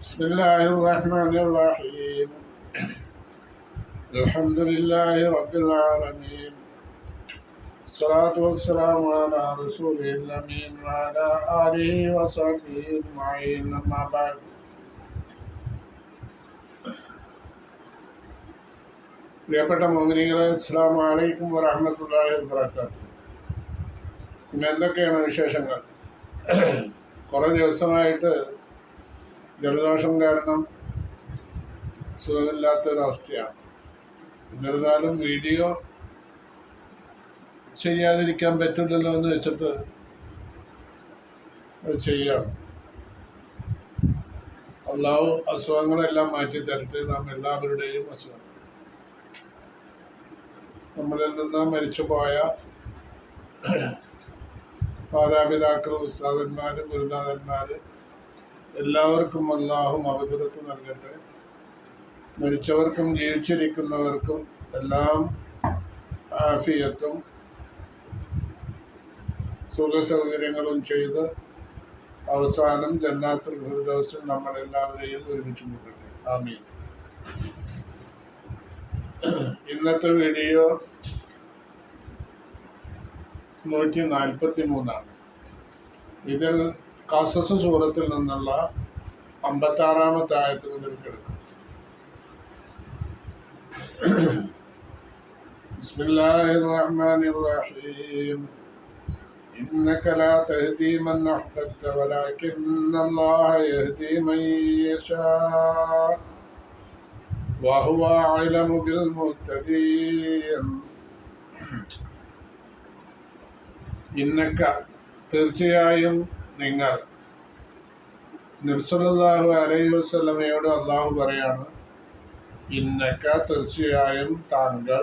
بسم الله الرحمن الرحيم. الحمد لله رب العالمين. الصلاة والسلام على رسوله الأمين وعلى آله وصحبه أجمعين. أما بعد. പ്രിയപ്പെട്ട മുഅ്മിനീങ്ങളെ, അസ്സലാമു അലൈക്കും വറഹ്മത്തുള്ളാഹി വബറകാതുഹു. പിന്നെ എന്തൊക്കെയാണ് വിശേഷങ്ങൾ? കുറേ ദിവസമായിട്ട് ജലദോഷം കാരണം സുഖമില്ലാത്തൊരവസ്ഥയാണ്. എന്നിരുന്നാലും വീഡിയോ ചെയ്യാതിരിക്കാൻ പറ്റില്ലല്ലോ എന്ന് വെച്ചിട്ട് അത് ചെയ്യാണ്. അള്ളാഹു അസുഖങ്ങളെല്ലാം മാറ്റി തരട്ടെ. നാം എല്ലാവരുടെയും അസുഖം, നമ്മളിൽ നിന്ന് മരിച്ചുപോയ മാതാപിതാക്കൾ, ഉസ്താദന്മാർ, ഗുരുനാഥന്മാർ എല്ലാവർക്കും അല്ലാഹു മഗ്ഫിറത്ത് നൽകട്ടെ. മരിച്ചവർക്കും ജീവിച്ചിരിക്കുന്നവർക്കും എല്ലാം ആഫിയത്തും സുഖസൗകര്യങ്ങളും ചെയ്ത് അവസാനം ജന്നാത്തുൽ ഫിർദൗസിൽ നമ്മളെല്ലാവരെയും ഒരുമിച്ച് കൂട്ടട്ടെ. ആമീൻ. ഇന്നത്തെ വീഡിയോ 143. ഇതിൽ ഖസസ് സൂറത്തിൽ നിന്നുള്ള 56-ാമത്തെ ആയത്ത് മുതൽ കിടക്കും. ബിസ്മില്ലാഹിർ റഹ്മാനിർ റഹീം. ഇന്നക ലാ തഹ്ദീ മൻ അഹ്ബബ്ത വലാകിന്നല്ലാഹ യഹ്ദീ മൻ യശാ വഹുവ അഅലമു ബിൽ മുഹ്തദീൻ. ഇന്നക തീർച്ചയായും നിങ്ങൾ, നബി സല്ലല്ലാഹു അലൈഹി വസല്ലമയോട് അള്ളാഹു പറയാണ്, ഇന്നക തീർച്ചയായും താങ്കൾ,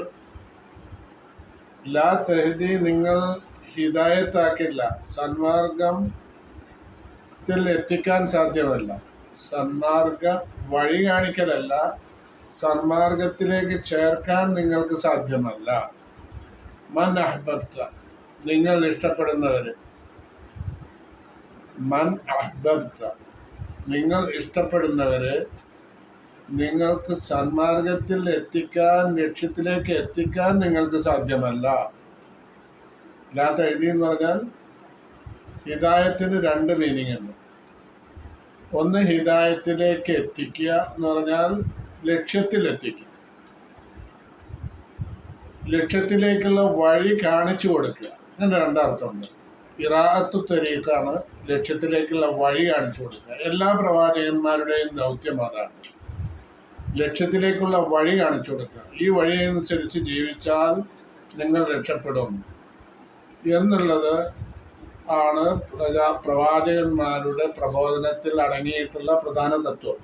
ലാ തഹ്ദി നിങ്ങൾ ഹിദായത്താക്കില്ല, സന്മാർഗത്തിൽ എത്തിക്കാൻ സാധ്യമല്ല. സന്മാർഗ വഴി കാണിക്കലല്ല, സന്മാർഗത്തിലേക്ക് ചേർക്കാൻ നിങ്ങൾക്ക് സാധ്യമല്ല. മൻ അഹ്ബബ്ത നിങ്ങൾ ഇഷ്ടപ്പെടുന്നവര്, മൻ അഹ്ബബ്ത നിങ്ങൾ ഇഷ്ടപ്പെടുന്നവര് നിങ്ങൾക്ക് സന്മാർഗത്തിൽ എത്തിക്കാൻ, ലക്ഷ്യത്തിലേക്ക് എത്തിക്കാൻ നിങ്ങൾക്ക് സാധ്യമല്ല. ലാ തഹ്ദി എന്ന് പറഞ്ഞാൽ ഹിദായത്തിന് 2 മീനിങ് ഉണ്ട്. ഒന്ന് ഹിദായത്തിലേക്ക് എത്തിക്കുക എന്ന് പറഞ്ഞാൽ ലക്ഷ്യത്തിലെത്തിക്കുക, ലക്ഷ്യത്തിലേക്കുള്ള വഴി കാണിച്ചു കൊടുക്കുക, അങ്ങനെ 2 അർത്ഥമുണ്ട്. ഇറാഅത്തു തരീഖാണ് ലക്ഷ്യത്തിലേക്കുള്ള വഴി കാണിച്ചു കൊടുക്കുക. എല്ലാ പ്രവാചകന്മാരുടെയും ദൗത്യം അതാണ്, ലക്ഷ്യത്തിലേക്കുള്ള വഴി കാണിച്ചു കൊടുക്കുക. ഈ വഴി അനുസരിച്ച് ജീവിച്ചാൽ നിങ്ങൾ രക്ഷപ്പെടും എന്നുള്ളത് ആണ് പ്രവാചകന്മാരുടെ പ്രബോധനത്തിൽ അടങ്ങിയിട്ടുള്ള പ്രധാന തത്വം.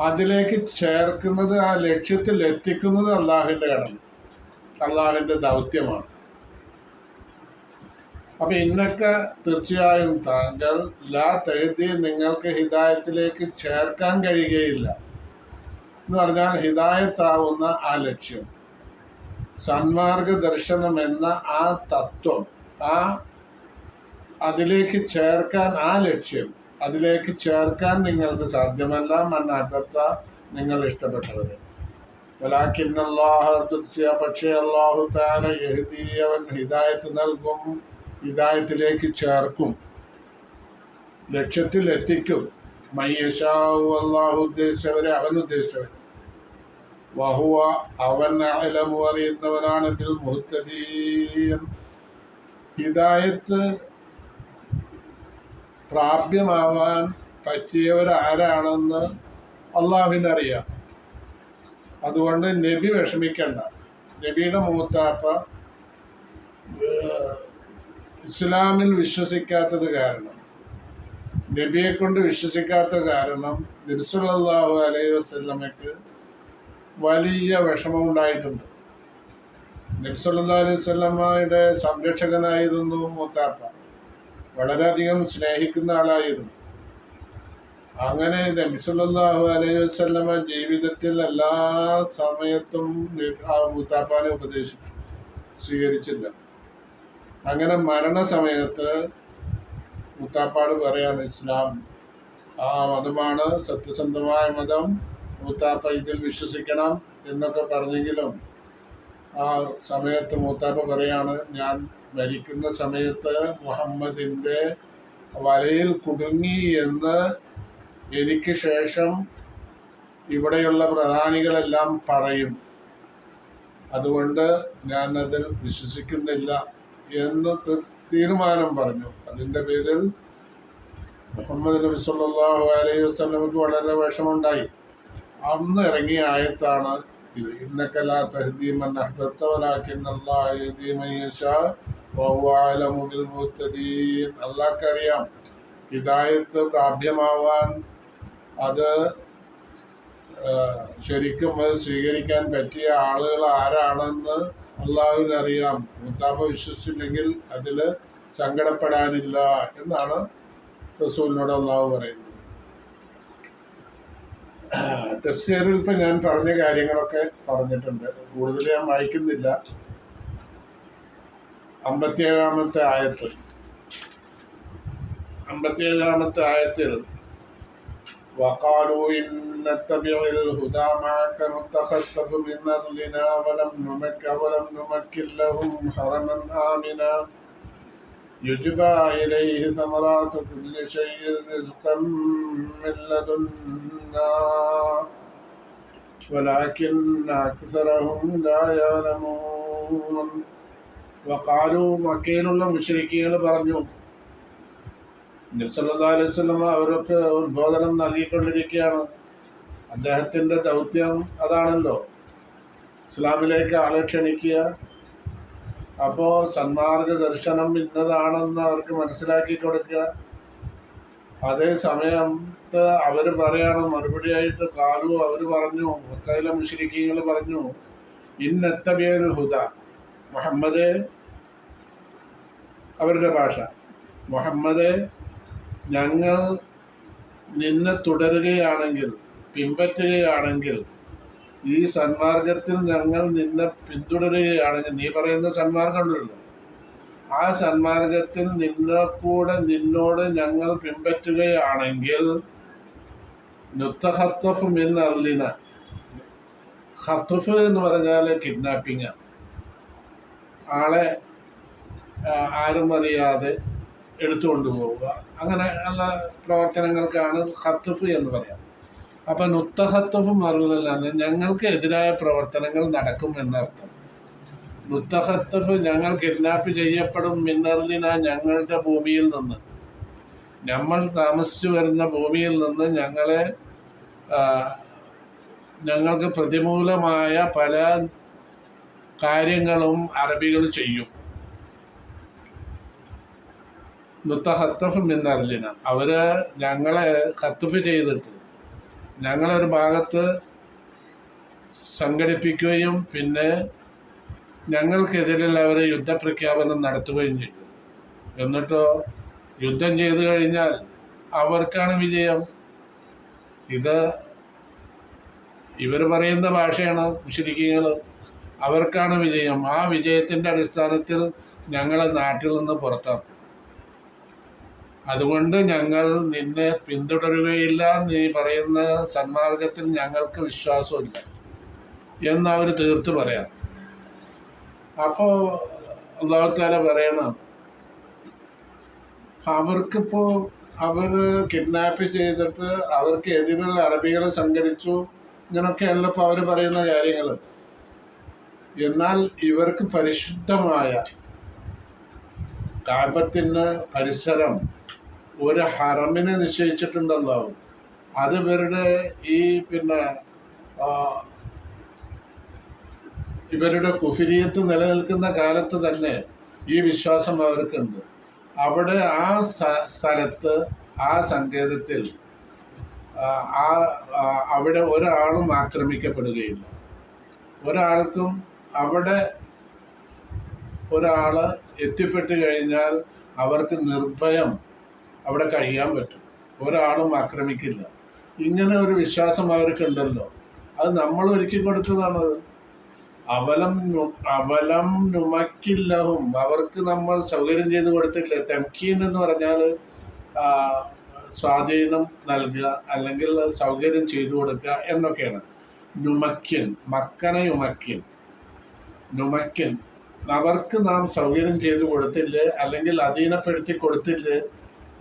അതിലേക്ക് ചേർക്കുന്നത്, ആ ലക്ഷ്യത്തിൽ എത്തിക്കുന്നത് അള്ളാഹുവിൻ്റെ കടമ, അള്ളാഹുവിൻ്റെ ദൗത്യമാണ്. അപ്പൊ ഇന്നൊക്കെ തീർച്ചയായും താങ്കൾ, ലാ തഹ്ദി നിങ്ങൾക്ക് ഹിദായത്തിലേക്ക് ചേർക്കാൻ കഴിയുകയില്ല എന്ന് പറഞ്ഞാൽ ഹിദായത്താവുന്ന ആ ലക്ഷ്യം, സന്മാർഗ ദർശനം എന്ന ആ തത്വം, അതിലേക്ക് ചേർക്കാൻ, ആ ലക്ഷ്യം അതിലേക്ക് ചേർക്കാൻ നിങ്ങൾക്ക് സാധ്യമല്ല. മൻ അഹ്ബബ്ത നിങ്ങൾ ഇഷ്ടപ്പെട്ടവര്. വലാകിന്നല്ലാഹ പക്ഷേ അല്ലാഹു തആല യഹ്ദി അവൻ ഹിദായത്ത് നൽകും, ഹിദായത്തിലേക്ക് ചേർക്കും, ലക്ഷ്യത്തിൽ എത്തിക്കും. മൻ യശാഉ അല്ലാഹു ഉദ്ദേശിച്ചവരെ, അവൻ ഉദ്ദേശിച്ചവരെ. വഹുവ അവൻ അഅലമു അറിയുന്നവനാണ് ബിൽ മുഹ്തദീൻ ഹിദായത്ത് പ്രാപ്യമാവാൻ പറ്റിയവരാരാണെന്ന് അള്ളാഹുവിനറിയാം. അതുകൊണ്ട് നബി വിഷമിക്കണ്ട. നബിയുടെ മൂത്താപ്പ ഇസ്ലാമിൽ വിശ്വസിക്കാത്തത് കാരണം, നബിയെ കൊണ്ട് വിശ്വസിക്കാത്ത കാരണം നബി സല്ലല്ലാഹു അലൈഹി വസല്ലമയ്ക്ക് വലിയ വിഷമം ഉണ്ടായിട്ടുണ്ട്. നബി സല്ലല്ലാഹു അലൈഹി വസല്ലമയുടെ സംരക്ഷകനായിരുന്നു മൂത്താപ്പ, വളരെയധികം സ്നേഹിക്കുന്ന ആളായിരുന്നു. അങ്ങനെ നബി സല്ലല്ലാഹു അലൈഹി വസല്ലമ ജീവിതത്തിൽ എല്ലാ സമയത്തും ആ മൂത്താപ്പാനെ ഉപദേശിച്ചു, സ്വീകരിച്ചില്ല. അങ്ങനെ മരണസമയത്ത് മുത്താപ്പാട് പറയാണ്, ഇസ്ലാം ആ മതമാണ് സത്യസന്ധമായ മതം, മൂത്താപ്പ ഇതിൽ വിശ്വസിക്കണം എന്നൊക്കെ പറഞ്ഞെങ്കിലും ആ സമയത്ത് മൂത്താപ്പ പറയാണ്, ഞാൻ മരിക്കുന്ന സമയത്ത് മുഹമ്മദിൻ്റെ വലയിൽ കുടുങ്ങി എന്ന് എനിക്ക് ശേഷം ഇവിടെയുള്ള പ്രധാനികളെല്ലാം പറയും, അതുകൊണ്ട് ഞാൻ അതിൽ വിശ്വസിക്കുന്നില്ല എന്ന് തീരുമാനം പറഞ്ഞു. അതിൻ്റെ പേരിൽ മുഹമ്മദ് നബി സല്ലല്ലാഹു അലൈഹി വസല്ലമക്ക് വളരെ വിഷമമുണ്ടായി. അന്ന് ഇറങ്ങിയ ആയത്താണ് ഇത്. ഇന്നക ലാ തഹ്ദീ മൻ അഹ്ബബ്ത വലാകിന്നല്ലാഹ യഹ്ദീ മൻ യശാ വഹുവ അഅലമു ബിൽ മുഹ്തദീൻ. അല്ലാഹുക്കറിയാം ഹിദായത്ത് പ്രാപ്യമാവാൻ, അത് ശരിക്കും അത് സ്വീകരിക്കാൻ പറ്റിയ ആളുകൾ ആരാണെന്ന് അള്ളാഹുവിനറിയാം. മുത്താപ്പ വിശ്വസിച്ചില്ലെങ്കിൽ അതിൽ സങ്കടപ്പെടാനില്ല എന്നാണ് റസൂലിനോട് അള്ളാഹു പറയുന്നത്. തഫ്സീറിൽ ഇപ്പം ഞാൻ പറഞ്ഞ കാര്യങ്ങളൊക്കെ പറഞ്ഞിട്ടുണ്ട്, കൂടുതൽ ഞാൻ വായിക്കുന്നില്ല. 57-ാമത്തെ ആയത്തിൽ وقالوا إن نتبع الهدى معك نتخطف من أرضنا ولم نمكن لهم حرما آمنا يجبى إليه ثمرات كل شيء رزقا من لدنا ولكن أكثرهم لا يعلمون. وقالوا മക്കയിലുള്ള മുശ്രിക്കീങ്ങൾ പറഞ്ഞു, നബി സല്ലല്ലാഹു അലൈഹി വസല്ലം അവർക്ക് ഉദ്ബോധനം നൽകിക്കൊണ്ടിരിക്കുകയാണ്. അദ്ദേഹത്തിൻ്റെ ദൗത്യം അതാണല്ലോ, ഇസ്ലാമിലേക്ക് ആളെ ക്ഷണിക്കുക. അപ്പോൾ സന്മാർഗ ദർശനം ഇന്നതാണെന്ന് അവർക്ക് മനസ്സിലാക്കി കൊടുക്കുക. അതേ സമയത്ത് അവർ പറയാണ്, മറുപടിയായിട്ട് കാലു അവർ പറഞ്ഞു, മക്കയിലെ മുശ്രിക്കീങ്ങൾ പറഞ്ഞു, ഇന്നത്തബിയൽ ഹുദ, മുഹമ്മദേ, അവരുടെ ഭാഷ, മുഹമ്മദേ, ഞങ്ങൾ നിന്നെ തുടരുകയാണെങ്കിൽ, പിൻപറ്റുകയാണെങ്കിൽ, ഈ സന്മാർഗത്തിൽ ഞങ്ങൾ നിന്നെ പിന്തുടരുകയാണെങ്കിൽ, നീ പറയുന്ന സന്മാർഗമുണ്ടല്ലോ, ആ സന്മാർഗത്തിൽ നിന്നോട് ഞങ്ങൾ പിൻപറ്റുകയാണെങ്കിൽ നുത്തഹത്തഫ് മിൻ അർളിന. ഖത്ഫ് എന്ന് പറഞ്ഞാൽ കിഡ്നാപ്പിങ്, ആളെ ആരും അറിയാതെ എടുത്തുകൊണ്ടുപോവുക, അങ്ങനെ ഉള്ള പ്രവർത്തനങ്ങൾക്കാണ് ഖത്ഫ് എന്ന് പറയാം. അപ്പം നുത്തഹത്തഫ് മറുതലാണ് ഞങ്ങൾക്ക് എതിരായ പ്രവർത്തനങ്ങൾ നടക്കും എന്നർത്ഥം. നുത്തഹത്തഫ് ഞങ്ങൾ കിഡ്നാപ്പ് ചെയ്യപ്പെടും, മിന്നർലിന ഞങ്ങളുടെ ഭൂമിയിൽ നിന്ന്, നമ്മൾ താമസിച്ചു വരുന്ന ഭൂമിയിൽ നിന്ന് ഞങ്ങൾക്ക് പ്രതികൂലമായ പല കാര്യങ്ങളും അറബികൾ ചെയ്യും. നുത്തഹത്തഫ് മിന്നർലിന, അവർ ഞങ്ങളെ ഖത്ഫ് ചെയ്തിട്ട് ഞങ്ങളൊരു ഭാഗത്ത് സംഘടിപ്പിക്കുകയും പിന്നെ ഞങ്ങൾക്കെതിരിൽ അവർ യുദ്ധപ്രഖ്യാപനം നടത്തുകയും ചെയ്യും. എന്നിട്ടോ യുദ്ധം ചെയ്തു കഴിഞ്ഞാൽ അവർക്കാണ് വിജയം. ഇവർ പറയുന്ന ഭാഷയാണ് മുശ്രിക്കീങ്ങൾ, അവർക്കാണ് വിജയം. ആ വിജയത്തിൻ്റെ അടിസ്ഥാനത്തിൽ ഞങ്ങളെ നാട്ടിൽ നിന്ന് പുറത്താക്കും. അതുകൊണ്ട് ഞങ്ങൾ നിന്നെ പിന്തുടരുകയില്ല, നീ പറയുന്ന സന്മാർഗത്തിൽ ഞങ്ങൾക്ക് വിശ്വാസമില്ല എന്നവർ തീർത്ത് പറയാം. അപ്പോൾ അല്ലാഹു തആല പറയണം, അവർക്കിപ്പോൾ അവർ കിഡ്നാപ്പ് ചെയ്തിട്ട് അവർക്ക് എതിരുള്ള അറബികളെ സംഘടിച്ചു, ഇങ്ങനെയൊക്കെയല്ല ഇപ്പോൾ അവർ പറയുന്ന കാര്യങ്ങൾ. എന്നാൽ ഇവർക്ക് പരിശുദ്ധമായ കാബത്തിന് പരിസരം ഒരു ഹറമിനെ നിശ്ചയിച്ചിട്ടുണ്ടല്ലോ. അത് ഇവരുടെ ഇവരുടെ കുഫിരിയത്ത് നിലനിൽക്കുന്ന കാലത്ത് തന്നെ ഈ വിശ്വാസം അവർക്കുണ്ട്. അവിടെ ആ സ്ഥലത്ത്, ആ സങ്കേതത്തിൽ അവിടെ ഒരാളും ആക്രമിക്കപ്പെടുകയില്ല. ഒരാൾക്കും അവിടെ ഒരാൾ എത്തിപ്പെട്ട് കഴിഞ്ഞാൽ അവർക്ക് നിർഭയം അവിടെ കഴിയാൻ പറ്റും, ഒരാളും ആക്രമിക്കില്ല. ഇങ്ങനെ ഒരു വിശ്വാസം അവർക്കുണ്ടല്ലോ, അത് നമ്മൾ ഒരുക്കി കൊടുത്തതാണത്. അവലം നുമക്കില്ലഹും, അവർക്ക് നമ്മൾ സൗകര്യം ചെയ്ത് കൊടുത്തില്ല. തംക്കീൻ എന്ന് പറഞ്ഞാൽ സ്വാധീനം നൽകുക, അല്ലെങ്കിൽ സൗകര്യം ചെയ്തു കൊടുക്കുക എന്നൊക്കെയാണ്. നുമക്കിൻ, മക്കനയുമക്കിൻ, നുമക്കിൻ, അവർക്ക് നാം സൗകര്യം ചെയ്തു കൊടുത്തില്ലേ, അല്ലെങ്കിൽ അധീനപ്പെടുത്തി കൊടുത്തില്ലേ,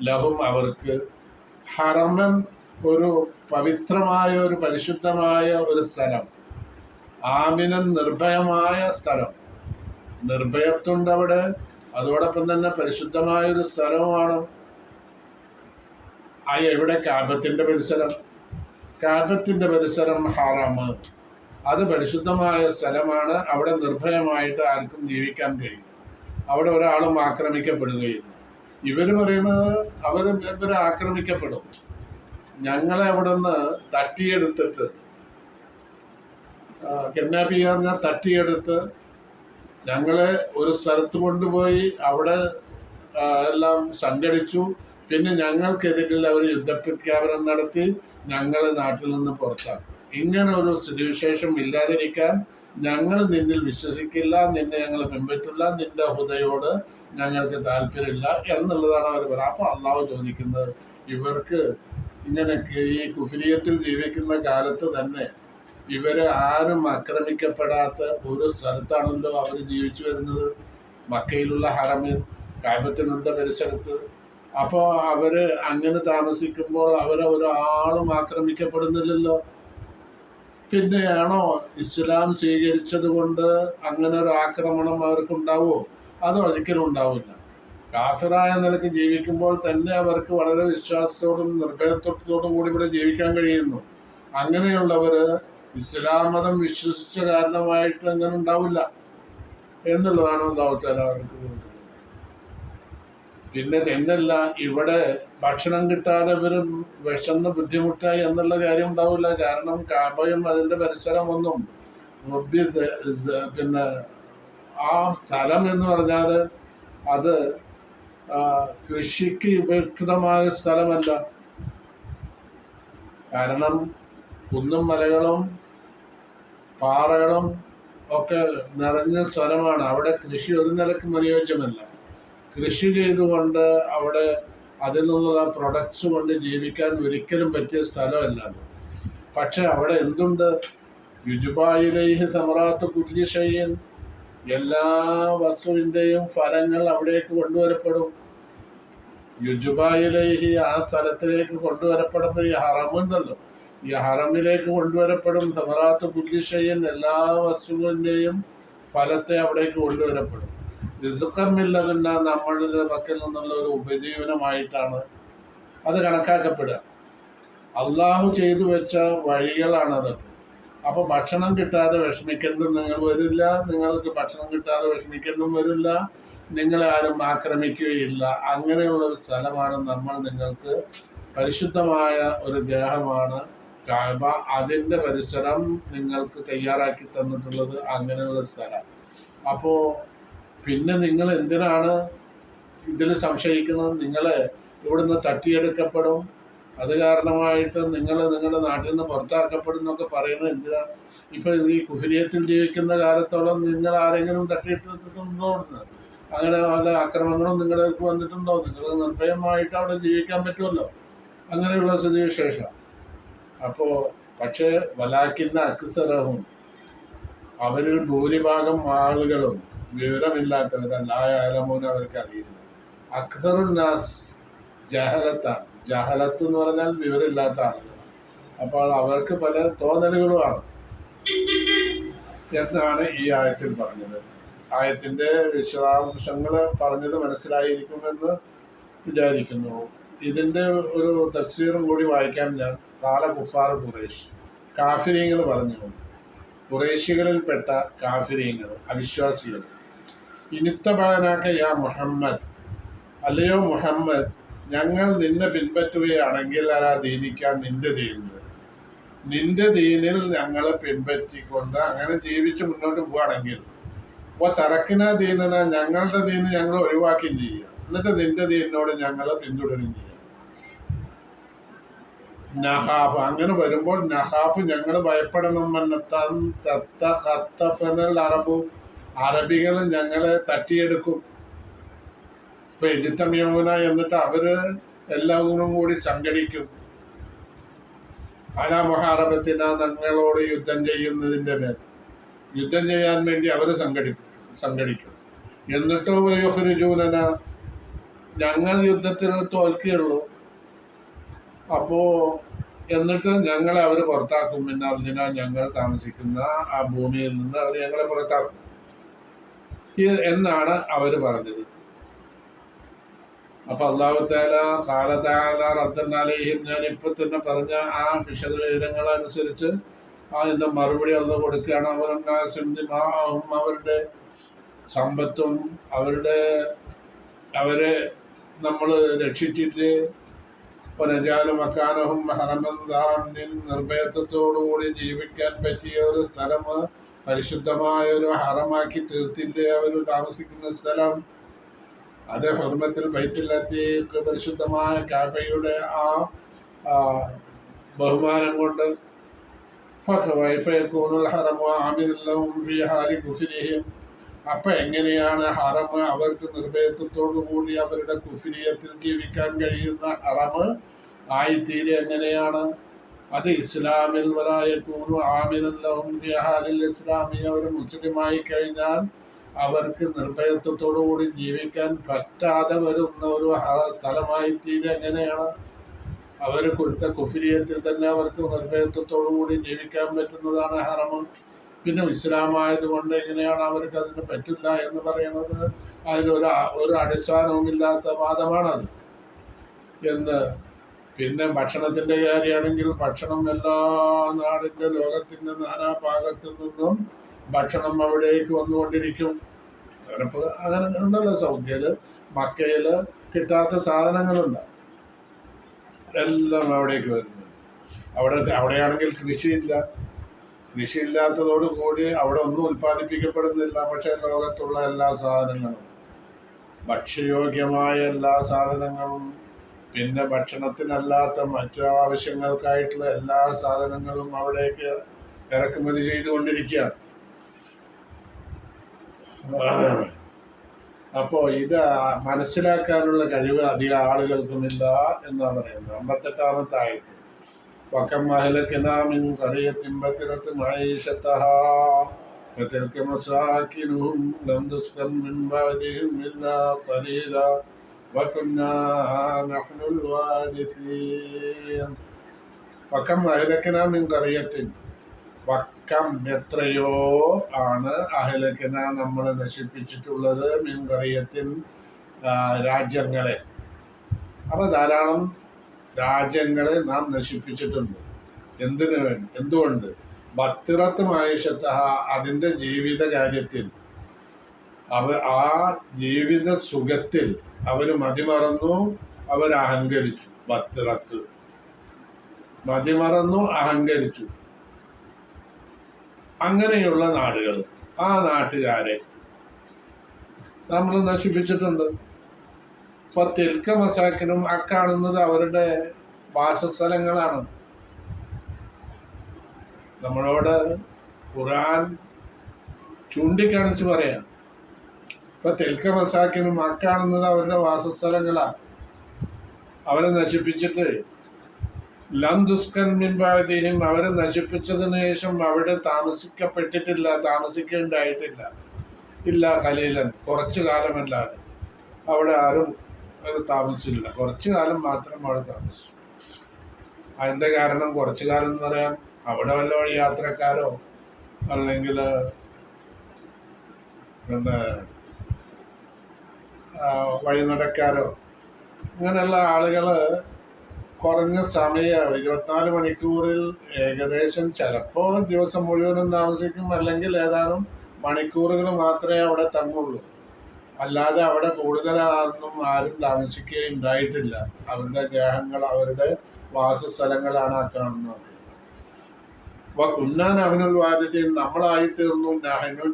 ലഹും അവർക്ക്, ഹറമൻ ഒരു പവിത്രമായ ഒരു പരിശുദ്ധമായ ഒരു സ്ഥലം, ആമിനൻ നിർഭയമായ സ്ഥലം, നിർഭയത്വമുണ്ട് അവിടെ, അതോടൊപ്പം തന്നെ പരിശുദ്ധമായൊരു സ്ഥലവുമാണ്. എവിടെ? കാബത്തിന്റെ പരിസരം. കാബത്തിന്റെ പരിസരം ഹറമ്, അത് പരിശുദ്ധമായ സ്ഥലമാണ്. അവിടെ നിർഭയമായിട്ട് ആർക്കും ജീവിക്കാൻ കഴിയും. അവിടെ ഒരാളും ആക്രമിക്കപ്പെടുകയില്ല. ഇവർ പറയുന്നത് ഇവർ ആക്രമിക്കപ്പെടും. ഞങ്ങളെ അവിടെ നിന്ന് തട്ടിയെടുത്തിട്ട്, കിഡ്നാപ്പ് ചെയ്യാൻ തട്ടിയെടുത്ത് ഞങ്ങളെ ഒരു സ്ഥലത്ത് കൊണ്ടുപോയി അവിടെ എല്ലാം സംഘടിച്ചു. പിന്നെ ഞങ്ങൾക്കെതിരിൽ അവർ യുദ്ധപ്രഖ്യാപനം നടത്തി ഞങ്ങളെ നാട്ടിൽ നിന്ന് പുറത്താക്കും. ഇങ്ങനെ ഒരു സ്ഥിതിവിശേഷം ഇല്ലാതിരിക്കാൻ ഞങ്ങൾ നിന്നിൽ വിശ്വസിക്കില്ല, നിന്നെ ഞങ്ങൾ പിൻപറ്റില്ല, നിന്റെ ഹുദയോട് ഞങ്ങൾക്ക് താല്പര്യമില്ല എന്നുള്ളതാണ് അവർ പറയുക. അപ്പോൾ അള്ളാഹു ചോദിക്കുന്നത്, ഇവർക്ക് ഇങ്ങനെ ഈ കുഫ്രിയത്തിൽ ജീവിക്കുന്ന കാലത്ത് തന്നെ ഇവരെ ആരും ആക്രമിക്കപ്പെടാത്ത ഒരു സ്ഥലത്താണല്ലോ അവർ ജീവിച്ചു വരുന്നത്, മക്കയിലുള്ള ഹറമിൽ, കാബത്തിനുള്ള പരിസരത്ത്. അപ്പോൾ അവര് അങ്ങനെ താമസിക്കുമ്പോൾ ഒരാളും ആക്രമിക്കപ്പെടുന്നില്ലല്ലോ. പിന്നെയാണോ ഇസ്ലാം സ്വീകരിച്ചത് കൊണ്ട് അങ്ങനെ ഒരു ആക്രമണം അവർക്കുണ്ടാവുമോ? അത് ഒരിക്കലും ഉണ്ടാവില്ല. കാഫിറായ നിലക്ക് ജീവിക്കുമ്പോൾ തന്നെ അവർക്ക് വളരെ വിശ്വാസത്തോടും നിർഭയത്വത്തോടും കൂടി ഇവിടെ ജീവിക്കാൻ കഴിയുന്നു. അങ്ങനെയുള്ളവര് ഇസ്ലാം മതം വിശ്വസിച്ച കാരണമായിട്ട് അങ്ങനെ ഉണ്ടാവില്ല എന്നുള്ളതാണ് അല്ലാഹു തആല അവർക്ക് കൊടുക്കുന്നത്. പിന്നെ തെന്നല്ല, ഇവിടെ ഭക്ഷണം കിട്ടാതെ ഇവര് വിശന്ന് ബുദ്ധിമുട്ടായി എന്നുള്ള കാര്യം ഉണ്ടാവില്ല. കാരണം കാബയും അതിന്റെ പരിസരമൊന്നും പിന്നെ ആ സ്ഥലം എന്ന് പറഞ്ഞാൽ അത് കൃഷിക്ക് ഉപയുക്തമായ സ്ഥലമല്ല. കാരണം കുന്നും മലകളും പാറകളും ഒക്കെ നിറഞ്ഞ സ്ഥലമാണ്. അവിടെ കൃഷി ഒരു നിലക്കും അനുയോജ്യമല്ല. കൃഷി ചെയ്തുകൊണ്ട് അവിടെ അതിൽ നിന്നുള്ള പ്രൊഡക്ട്സ് കൊണ്ട് ജീവിക്കാൻ ഒരിക്കലും പറ്റിയ സ്ഥലമല്ല. പക്ഷെ അവിടെ എന്തുണ്ട്? യുജുബായിലേഹി സമറാത്ത് കുല്ലി ഷൈഇൻ, എല്ലാ വസ്തുവിൻ്റെയും ഫലങ്ങൾ അവിടേക്ക് കൊണ്ടുവരപ്പെടും. യുജുബായിലേഹി, ആ സ്ഥലത്തിലേക്ക് കൊണ്ടുവരപ്പെടുമ്പോൾ ഈ ഹറമുണ്ടല്ലോ, ഈ ഹറമിലേക്ക് കൊണ്ടുവരപ്പെടും. സമറാത്ത് കുല്ലി ഷൈഇൻ, എല്ലാ വസ്തുവിൻ്റെയും ഫലത്തെ അവിടേക്ക് കൊണ്ടുവരപ്പെടും. റിസ്ഖമില്ലതുണ്ട, നമ്മളുടെ പക്കൽ നിന്നുള്ള ഒരു ഉപജീവനമായിട്ടാണ് അത് കണക്കാക്കപ്പെടുക. അള്ളാഹു ചെയ്തു വെച്ച വഴികളാണതൊക്കെ. അപ്പോൾ ഭക്ഷണം കിട്ടാതെ വിഷമിക്കേണ്ടതും നിങ്ങൾ വരില്ല, നിങ്ങൾക്ക് ഭക്ഷണം കിട്ടാതെ വിഷമിക്കേണ്ടതും വരില്ല, നിങ്ങളെ ആരും ആക്രമിക്കുകയില്ല. അങ്ങനെയുള്ള ഒരു സ്ഥലമാണ് നമ്മൾ നിങ്ങൾക്ക് പരിശുദ്ധമായ ഒരു ഗ്രഹമാണ് കഅബ. അതിൻ്റെ പരിസരം നിങ്ങൾക്ക് തയ്യാറാക്കി തന്നിട്ടുള്ളത് അങ്ങനെയുള്ള സ്ഥലം. അപ്പോൾ പിന്നെ നിങ്ങൾ എന്തിനാണ് ഇതിൽ സംശയിക്കുന്നത്? നിങ്ങളെ ഇവിടുന്ന് തട്ടിയെടുക്കപ്പെടും, അത് കാരണമായിട്ട് നിങ്ങളുടെ നാട്ടിൽ നിന്ന് പുറത്താക്കപ്പെടും എന്നൊക്കെ പറയുന്നത് എന്തിനാ? ഇപ്പൊ ഈ കുഫരിയത്തിൽ ജീവിക്കുന്ന കാലത്തോളം നിങ്ങൾ ആരെങ്കിലും തട്ടിയെടുത്തിട്ടുണ്ടോ? അങ്ങനെ പല ആക്രമണങ്ങളും നിങ്ങൾക്ക് വന്നിട്ടുണ്ടോ? നിങ്ങൾ നിർഭയമായിട്ട് അവിടെ ജീവിക്കാൻ പറ്റുമല്ലോ, അങ്ങനെയുള്ള സ്ഥിതിവിശേഷം. അപ്പോൾ പക്ഷേ വലാക്കിന്ന അക്സറഹും, അവരിൽ ഭൂരിഭാഗം ആളുകളും വിവരമില്ലാത്തവരല്ല, ആയാലമൂന്ന് അവർക്ക് അറിയില്ല. അക്സറുന്നാസ് ജഹലത്താണ്. ജഹലത്ത് എന്ന് പറഞ്ഞാൽ വിവരമില്ലാത്ത ആളുകളാണ്. അപ്പോൾ അവർക്ക് പല തോന്നലുകളുമാണ് എന്നാണ് ഈ ആയത്തിൽ പറഞ്ഞത്. ആയത്തിന്റെ വിശദാംശങ്ങൾ പറഞ്ഞത് മനസ്സിലായിരിക്കുമെന്ന് വിചാരിക്കുന്നു. ഇതിന്റെ ഒരു തഫ്സീറും കൂടി വായിക്കാൻ ഞാൻ കാല കുഫാർ ഖുറൈശ്, കാഫിരീങ്ങൾ പറഞ്ഞു, ഖുറൈശികളിൽപ്പെട്ട കാഫിരീങ്ങൾ, അവിശ്വാസികൾ. ഇനിത്തബഅനാക യാ മുഹമ്മദ്, അല്ലയോ മുഹമ്മദ്, ഞങ്ങൾ നിന്നെ പിൻപറ്റുകയാണെങ്കിൽ അലാ ദീനിക്ക, നിന്റെ ദീനിൽ ഞങ്ങളെ പിൻപറ്റിക്കൊണ്ട് അങ്ങനെ ജീവിച്ച് മുന്നോട്ട് പോവുകയാണെങ്കിൽ, തറക്കിന ദീനന, ഞങ്ങളുടെ ദീന് ഞങ്ങൾ ഒഴിവാക്കുകയും ചെയ്യുക, എന്നിട്ട് നിന്റെ ദീനിനോട് ഞങ്ങൾ പിന്തുടരുകയും ചെയ്യുക. നഹാഫ്, അങ്ങനെ വരുമ്പോൾ നഹാഫ്, ഞങ്ങൾ ഭയപ്പെടണം. അറബു, അറബികൾ ഞങ്ങളെ തട്ടിയെടുക്കും. ഇപ്പൊ എജിത്തമ്യൂന, എന്നിട്ട് അവര് എല്ലാവരും കൂടി സംഘടിക്കും. അലാ മുഹാറബത്തിന, ഞങ്ങളോട് യുദ്ധം ചെയ്യുന്നതിൻ്റെ മേൽ, യുദ്ധം ചെയ്യാൻ വേണ്ടി അവർ സംഘടിക്കും. എന്നിട്ടോ വയുഖ്രിജൂനന, ഞങ്ങൾ യുദ്ധത്തിൽ തോൽക്കുകയുള്ളൂ. അപ്പോ എന്നിട്ട് ഞങ്ങളെ അവർ പുറത്താക്കും. പിന്നെ ഞങ്ങൾ താമസിക്കുന്ന ആ ഭൂമിയിൽ നിന്ന് അവർ ഞങ്ങളെ പുറത്താക്കും എന്നാണ് അവർ പറഞ്ഞത്. അപ്പൊ അല്ലാഹു തആല ഖാല തആല റദ്ദൻ അലൈഹിം, ഞാൻ ഇപ്പൊ തന്നെ പറഞ്ഞ ആ വിശദവിവരങ്ങൾ അനുസരിച്ച് അതിന്റെ മറുപടി അല്ലാഹു കൊടുക്കുകയാണ്. അവരുടെ സമ്പത്തും അവരെ നമ്മൾ രക്ഷിച്ചിട്ട് മക്കാനഹും ഹറമൻ, നിർഭയത്വത്തോടുകൂടി ജീവിക്കാൻ പറ്റിയ ഒരു സ്ഥലം, പരിശുദ്ധമായ ഒരു ഹറമാക്കി തീർത്തില്ലേ അവർ താമസിക്കുന്ന സ്ഥലം. അത് ഹുർമത്തിൽ ബൈത്തുൽ പരിശുദ്ധമായ കാബയുടെ ആ ബഹുമാനം കൊണ്ട് അപ്പൊ എങ്ങനെയാണ് ഹറം അവർക്ക് നിർഭയത്വത്തോടു കൂടി അവരുടെ കുഫിരിയത്തിൽ ജീവിക്കാൻ കഴിയുന്ന ഹറം ആയിത്തീരെ? എങ്ങനെയാണ് അത്? ഇസ്ലാമിൽ ഇസ്ലാമി, അവർ മുസ്ലിമായി കഴിഞ്ഞാൽ അവർക്ക് നിർഭയത്വത്തോടു കൂടി ജീവിക്കാൻ പറ്റാതെ വരുന്ന ഒരു സ്ഥലമായി തീരെ എങ്ങനെയാണ്? അവർ കൊടുത്ത കുഫിരിയത്തിൽ തന്നെ അവർക്ക് നിർഭയത്വത്തോടു കൂടി ജീവിക്കാൻ പറ്റുന്നതാണ് ഹറം. പിന്നെ ഇസ്ലാമായതുകൊണ്ട് എങ്ങനെയാണ് അവർക്ക് അതിന് പറ്റില്ല എന്ന് പറയുന്നത്? അതിലൊരു അടിസ്ഥാനവുമില്ലാത്ത വാദമാണത് എന്ന്. പിന്നെ ഭക്ഷണത്തിൻ്റെ കാര്യമാണെങ്കിൽ, ഭക്ഷണം എല്ലാ നാടിൻ്റെ ലോകത്തിൻ്റെ നാനാഭാഗത്തു നിന്നും ഭക്ഷണം അവിടേക്ക് വന്നുകൊണ്ടിരിക്കും. അങ്ങനെ ഉണ്ടല്ലോ, സൗദിയില് മക്കയില് കിട്ടാത്ത സാധനങ്ങളുണ്ട്, എല്ലാം അവിടേക്ക് വരുന്നുണ്ട്. അവിടെയാണെങ്കിൽ കൃഷിയില്ലാത്തതോടുകൂടി അവിടെ ഒന്നും ഉൽപ്പാദിപ്പിക്കപ്പെടുന്നില്ല. പക്ഷെ ലോകത്തുള്ള എല്ലാ സാധനങ്ങളും, ഭക്ഷ്യയോഗ്യമായ എല്ലാ സാധനങ്ങളും, പിന്നെ ഭക്ഷണത്തിനല്ലാത്ത മറ്റു ആവശ്യങ്ങൾക്കായിട്ടുള്ള എല്ലാ സാധനങ്ങളും അവിടേക്ക് ഇറക്കുമതി ചെയ്തുകൊണ്ടിരിക്കുകയാണ്. അപ്പോൾ ഇത് മനസ്സിലാക്കാനുള്ള കഴിവ് അധികം ആളുകൾക്കുമില്ല എന്നാണ് പറയുന്നത്. 58-ാമത്തെ ആയത്ത്, വകം അഹ്ലക്നാ മിൻ ഖറിയത്തിൻ ബതിറത് മഈശതഹാ ഫതിൽക മസാകിനുഹും ലം തുസ്കൻ മിൻ ബഅദിഹിം ഇല്ലാ ഖലീലാ വകുന്നാ നഹ്നുൽ വാരിസീൻ. വകം അഹ്ലക്നാ മിൻ ഖറിയത്തിൻ, വക്കം എത്രയോ ആണ്, അഹ്ലക്ന നമ്മൾ നശിപ്പിച്ചിട്ടുള്ളത്, മിൻ ഖറിയത്തിൻ രാജ്യങ്ങളെ. അപ്പൊ ധാരാളം രാജ്യങ്ങളെ നാം നശിപ്പിച്ചിട്ടുണ്ട്. എന്തുകൊണ്ട്? ബത്തിറത്ത് മഈശതഹ, അതിൻ്റെ ജീവിത കാര്യത്തിൽ, ആ ജീവിത സുഖത്തിൽ അവർ മതിമറന്നു, അവർ അഹങ്കരിച്ചു. ബത്തിറത്ത് മതിമറന്നു, അഹങ്കരിച്ചു. അങ്ങനെയുള്ള നാടുകൾ, ആ നാട്ടുകാരെ നമ്മൾ നശിപ്പിച്ചിട്ടുണ്ട്. ഫതിൽക മസാകിനും, അക്കാണുന്നത് അവരുടെ വാസസ്ഥലങ്ങളാണ്. നമ്മളോട് ഖുർആൻ ചൂണ്ടിക്കാണിച്ച് പറയാം, ഫതിൽക മസാകിനും, അക്കാണുന്നത് അവരുടെ വാസസ്ഥലങ്ങളാണ്. അവരെ നശിപ്പിച്ചിട്ട് ലം തുസ്കൻ മിൻ ബഅദിഹിം, അവരെ നശിപ്പിച്ചതിന് ശേഷം അവിടെ താമസിക്കപ്പെട്ടിട്ടില്ല, താമസിക്കേണ്ടായിട്ടില്ല. ഇല്ല ഖലീലൻ, കുറച്ചു കാലമല്ലാതെ അവിടെ ആരും താമസിച്ചില്ല. കുറച്ചു കാലം മാത്രം അവിടെ താമസിച്ചു. അതിൻ്റെ കാരണം കുറച്ചു കാലം എന്ന് പറയാം, അവിടെ വല്ല വഴി യാത്രക്കാരോ അല്ലെങ്കിൽ പിന്നെ വഴിനടക്കാരോ അങ്ങനെയുള്ള ആളുകൾ കുറഞ്ഞ സമയം 24 മണിക്കൂറിൽ ഏകദേശം, ചിലപ്പോൾ ദിവസം മുഴുവനും താമസിക്കും, അല്ലെങ്കിൽ ഏതാനും മണിക്കൂറുകൾ മാത്രമേ അവിടെ തങ്ങുള്ളൂ. അല്ലാതെ അവിടെ കൂടുതലൊന്നും ആരും താമസിക്കുകയുണ്ടായിട്ടില്ല. അവരുടെ ഗ്രഹങ്ങൾ, അവരുടെ വാസസ്ഥലങ്ങളാണ് ആ കാണുന്നത്. കുന്നാൻ നഹ്നുൽ വാരിസീൻ, നമ്മളായി തീർന്നു. നഹ്നു,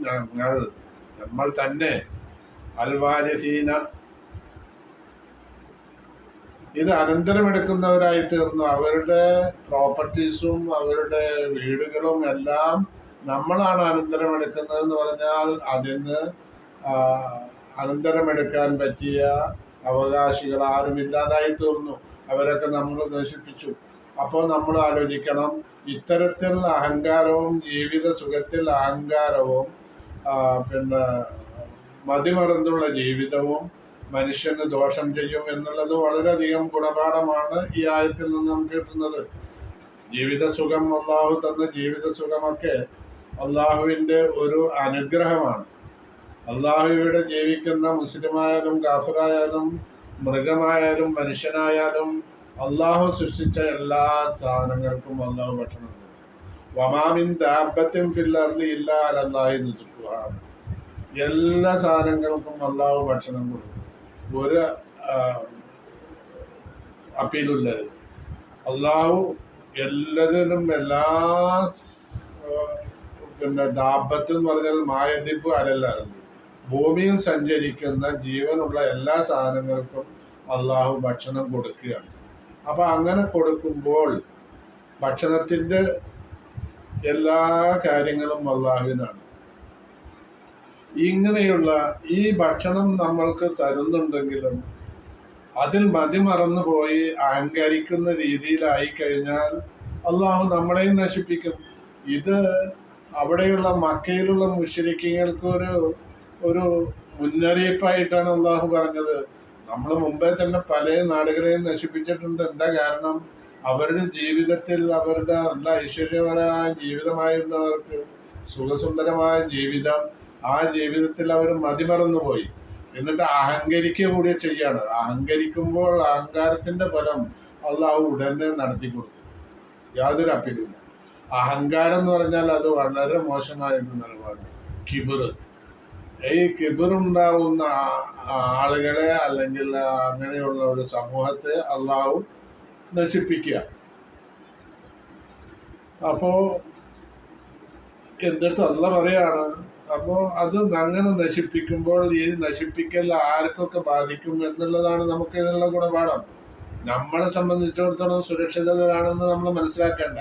നമ്മൾ തന്നെ, അൽ വാരിസീന, ഇത് അനന്തരമെടുക്കുന്നവരായി തീർന്നു. അവരുടെ പ്രോപ്പർട്ടീസും അവരുടെ വീടുകളും എല്ലാം നമ്മളാണ് അനന്തരമെടുക്കുന്നതെന്ന് പറഞ്ഞാൽ അതിന് അനന്തരമെടുക്കാൻ പറ്റിയ അവകാശികൾ ആരും ഇല്ലാതായി തീർന്നു, അവരൊക്കെ നമ്മൾ നശിപ്പിച്ചു. അപ്പോൾ നമ്മൾ ആലോചിക്കണം, ഇത്തരത്തിൽ അഹങ്കാരവും ജീവിത സുഖത്തിൽ അഹങ്കാരവും പിന്നെ മതിമറന്നുള്ള ജീവിതവും മനുഷ്യന് ദോഷം ചെയ്യും എന്നുള്ളത് വളരെയധികം ഗുണപാഠമാണ് ഈ ആയത്തിൽ നിന്ന് നമുക്ക് കിട്ടുന്നത്. ജീവിത സുഖം, അള്ളാഹു തന്ന ജീവിത സുഖമൊക്കെ അള്ളാഹുവിൻ്റെ ഒരു അനുഗ്രഹമാണ്. അള്ളാഹുവിടെ ജീവിക്കുന്ന മുസ്ലിമായാലും കാഫിറായാലും മൃഗമായാലും മനുഷ്യനായാലും അള്ളാഹു സൃഷ്ടിച്ച എല്ലാ സാധനങ്ങൾക്കും അള്ളാഹു ഭക്ഷണം കൊടുക്കും. വമാമിൻ ദാബത്തിൻ ഫിൽ അർളി ഇല്ലാ അലല്ലാഹി റിസ്ഖുഹാ. എല്ലാ സാധനങ്ങൾക്കും അള്ളാഹു ഭക്ഷണം കൊടുക്കും. ഒരു അപ്പീലുള്ളത് അള്ളാഹു എല്ലാത്തിനും എല്ലാ ദാബത്ത് എന്ന് പറഞ്ഞാൽ മായദിബ് അലല്ലാറുണ്ട്, ഭൂമിയിൽ സഞ്ചരിക്കുന്ന ജീവനുള്ള എല്ലാ സാധനങ്ങൾക്കും അള്ളാഹു ഭക്ഷണം കൊടുക്കുകയാണ്. അപ്പൊ അങ്ങനെ കൊടുക്കുമ്പോൾ ഭക്ഷണത്തിന്റെ എല്ലാ കാര്യങ്ങളും അള്ളാഹുവിനാണ്. ഇങ്ങനെയുള്ള ഈ ഭക്ഷണം നമ്മൾക്ക് തരുന്നുണ്ടെങ്കിലും അതിൽ മതിമറന്നു പോയി അഹങ്കരിക്കുന്ന രീതിയിലായി കഴിഞ്ഞാൽ അള്ളാഹു നമ്മളെയും നശിപ്പിക്കും. ഇത് അവിടെയുള്ള മക്കയിലുള്ള മുശ്രിക്കീങ്ങൾക്ക് ഒരു മുന്നറിയിപ്പായിട്ടാണ് അള്ളാഹു പറഞ്ഞത്. നമ്മൾ മുമ്പേ തന്നെ പല നാടുകളെയും നശിപ്പിച്ചിട്ടുണ്ട്. എന്താ കാരണം? അവരുടെ ജീവിതത്തിൽ അവരുടെ നല്ല ഐശ്വര്യപരമായ ജീവിതമായിരുന്നവർക്ക് സുഖസുന്ദരമായ ജീവിതം, ആ ജീവിതത്തിൽ അവർ മതിമറന്നുപോയി. എന്നിട്ട് അഹങ്കരിക്കുക കൂടി ചെയ്യാണ്. അഹങ്കരിക്കുമ്പോൾ അഹങ്കാരത്തിന്റെ ഫലം അള്ളാഹു ഉടനെ നടത്തി കൊടുക്കും, യാതൊരു അപ്പീലുമില്ല. അഹങ്കാരം എന്ന് പറഞ്ഞാൽ അത് വളരെ മോശമായ നിലപാട്, കിബിർ. ഈ കിബിറുണ്ടാവുന്ന ആളുകളെ അല്ലെങ്കിൽ അങ്ങനെയുള്ള ഒരു സമൂഹത്തെ അള്ളാഹു നശിപ്പിക്കുക. അപ്പോ എന്നിട്ട് അല്ല പറയാണ്, അപ്പോൾ അത് അങ്ങനെ നശിപ്പിക്കുമ്പോൾ ഈ നശിപ്പിക്കൽ ആർക്കൊക്കെ ബാധിക്കും എന്നുള്ളതാണ് നമുക്ക് ഇതിനുള്ള ഗുണപാഠം. നമ്മളെ സംബന്ധിച്ചിടത്തോളം സുരക്ഷിതരാണെന്ന് നമ്മൾ മനസ്സിലാക്കേണ്ട.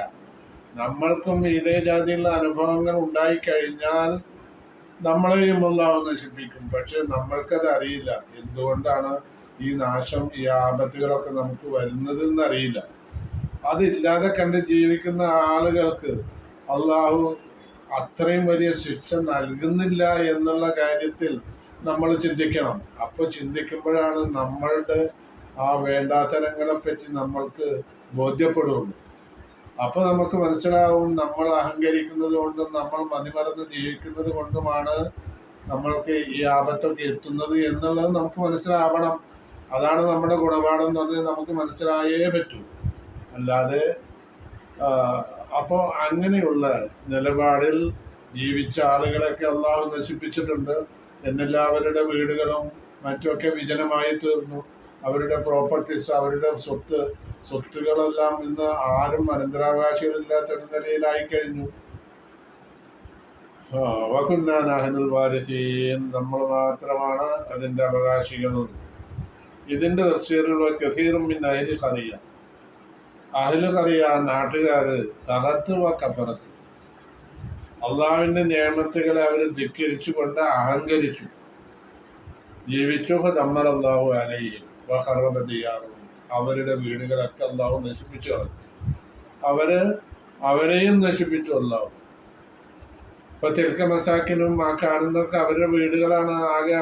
നമ്മൾക്കും ഇതേ ജാതിയുള്ള അനുഭവങ്ങൾ ഉണ്ടായിക്കഴിഞ്ഞാൽ നമ്മളെയും അല്ലാഹു നശിപ്പിക്കും. പക്ഷെ നമ്മൾക്കത് അറിയില്ല. എന്തുകൊണ്ടാണ് ഈ നാശം, ഈ ആപത്തുകളൊക്കെ നമുക്ക് വരുന്നത് എന്നറിയില്ല. അതില്ലാതെ കണ്ട് ജീവിക്കുന്ന ആളുകൾക്ക് അള്ളാഹു അത്രയും വലിയ ശിക്ഷ നൽകുന്നില്ല എന്നുള്ള കാര്യത്തിൽ നമ്മൾ ചിന്തിക്കണം. അപ്പോൾ ചിന്തിക്കുമ്പോഴാണ് നമ്മളുടെ ആ വേണ്ടാത്തരങ്ങളെ പറ്റി നമ്മൾക്ക് ബോധ്യപ്പെടുള്ളൂ. അപ്പൊ നമുക്ക് മനസ്സിലാവും, നമ്മൾ അഹങ്കരിക്കുന്നത് കൊണ്ടും നമ്മൾ മതിമറന്ന് ജീവിക്കുന്നത് കൊണ്ടുമാണ് നമ്മൾക്ക് ഈ ആപത്തൊക്കെ എത്തുന്നത് എന്നുള്ളത് നമുക്ക് മനസ്സിലാവണം. അതാണ് നമ്മുടെ ഗുണപാഠം എന്ന് പറഞ്ഞാൽ നമുക്ക് മനസ്സിലായേ പറ്റൂ. അല്ലാതെ അപ്പോൾ അങ്ങനെയുള്ള നിലപാടിൽ ജീവിച്ച ആളുകളൊക്കെ അള്ളാഹു നശിപ്പിച്ചിട്ടുണ്ട്. എന്നെല്ലാവരുടെ വീടുകളും മറ്റുമൊക്കെ വിജനമായി തീർന്നു. അവരുടെ പ്രോപ്പർട്ടീസ്, അവരുടെ സ്വത്തുകളെല്ലാം ഇന്ന് ആരും അനന്തരാവകാശികളില്ലാത്ത നിലയിലായി കഴിഞ്ഞു. വകുന്നാനാഹനുൽ വാരിസീൻ, നമ്മൾ മാത്രമാണ് അതിൻ്റെ അവകാശികൾ. ഇതിൻ്റെ തഫ്സീറുകൾ കസീറും മിൻ അഹ്ലി ഖറിയ, അഹ്ലു ഖറിയ നാട്ടുകാര് തഖത്ത് വ കഫറത്ത്, അള്ളാഹുവിൻ്റെ നിഅമത്തുകളെ അവർ ധിക്കരിച്ചുകൊണ്ട് അഹങ്കരിച്ചു ജീവിച്ചു. ദമ്മർ അല്ലാഹു അലൈഹിം വ ഖറബ ദിയാറുഹും, അവരുടെ വീടുകളൊക്കെ അള്ളാഹു നശിപ്പിച്ചു കളഞ്ഞു. അവരെയും നശിപ്പിച്ചു അള്ളാഹു. ഇപ്പൊ തിൽക്ക മസാക്കിനും ആ കാണുന്നൊക്കെ അവരുടെ വീടുകളാണ്. ആകെ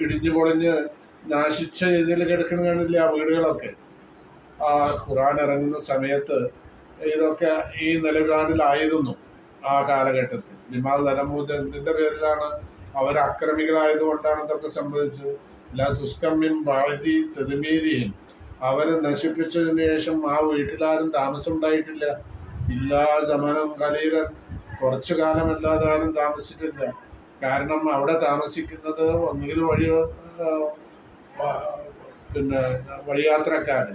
ഇടിഞ്ഞു പൊളിഞ്ഞ് നാശിച്ച രീതിയിൽ കിടക്കുന്ന കാണില്ല ആ വീടുകളൊക്കെ. ആ ഖുർആൻ ഇറങ്ങുന്ന സമയത്ത് ഇതൊക്കെ ഈ നിലപാടിലായിരുന്നു ആ കാലഘട്ടത്തിൽ. ലിമാൽ നലമൂദത്തിന്റെ പേരിലാണ്, അവർ അക്രമികളായതുകൊണ്ടാണ് ഇതൊക്കെ സംഭവിച്ചത്. ലാ തുസ്കമ്മിൻ ബാഴ്ത്തി തെതുമീരിയും, അവരെ നശിപ്പിച്ചതിന് ശേഷം ആ വീട്ടിലാരും താമസം ഉണ്ടായിട്ടില്ല. ഇല്ലാ സമാനം കലീലൻ, കുറച്ചു കാലമല്ലാതെ ആരും താമസിച്ചിട്ടില്ല. കാരണം അവിടെ താമസിക്കുന്നത് ഒന്നുകിൽ വഴിയാത്രക്കാര്,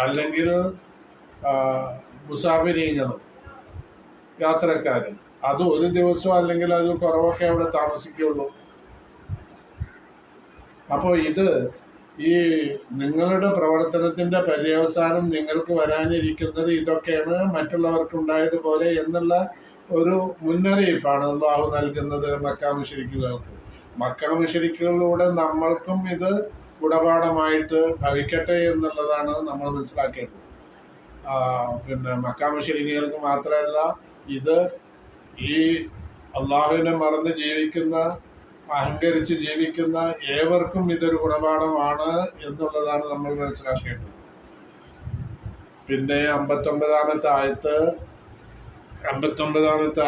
അല്ലെങ്കിൽ മുസാഫിരീങ്ങൾ, യാത്രക്കാര്. അത് ഒരു ദിവസം അല്ലെങ്കിൽ അതിൽ കുറവൊക്കെ അവിടെ താമസിക്കുള്ളൂ. അപ്പോൾ ഇത് ഈ നിങ്ങളുടെ പ്രവർത്തനത്തിന്റെ പര്യവസാനം നിങ്ങൾക്ക് വരാനിരിക്കുന്നത് ഇതൊക്കെയാണ് മറ്റുള്ളവർക്കുണ്ടായതുപോലെ എന്നുള്ള ഒരു മുന്നറിയിപ്പാണ് അല്ലാഹു നൽകുന്നത് മക്ക മുശ്രിക്കുകൾക്ക്. മക്ക മുശ്രിക്കുകളിലൂടെ നമ്മൾക്കും ഇത് ഗുണപാഠമായിട്ട് ഭവിക്കട്ടെ എന്നുള്ളതാണ് നമ്മൾ മനസ്സിലാക്കേണ്ടത്. പിന്നെ മക്ക മുശ്രിക്കുകൾക്ക് മാത്രമല്ല, ഇത് ഈ അള്ളാഹുവിനെ മറന്ന് ജീവിക്കുന്ന, അഹങ്കരിച്ച് ജീവിക്കുന്ന ഏവർക്കും ഇതൊരു ഗുണപാഠമാണ് എന്നുള്ളതാണ് നമ്മൾ മനസ്സിലാക്കേണ്ടത്. പിന്നെ 59-ാമത്തെ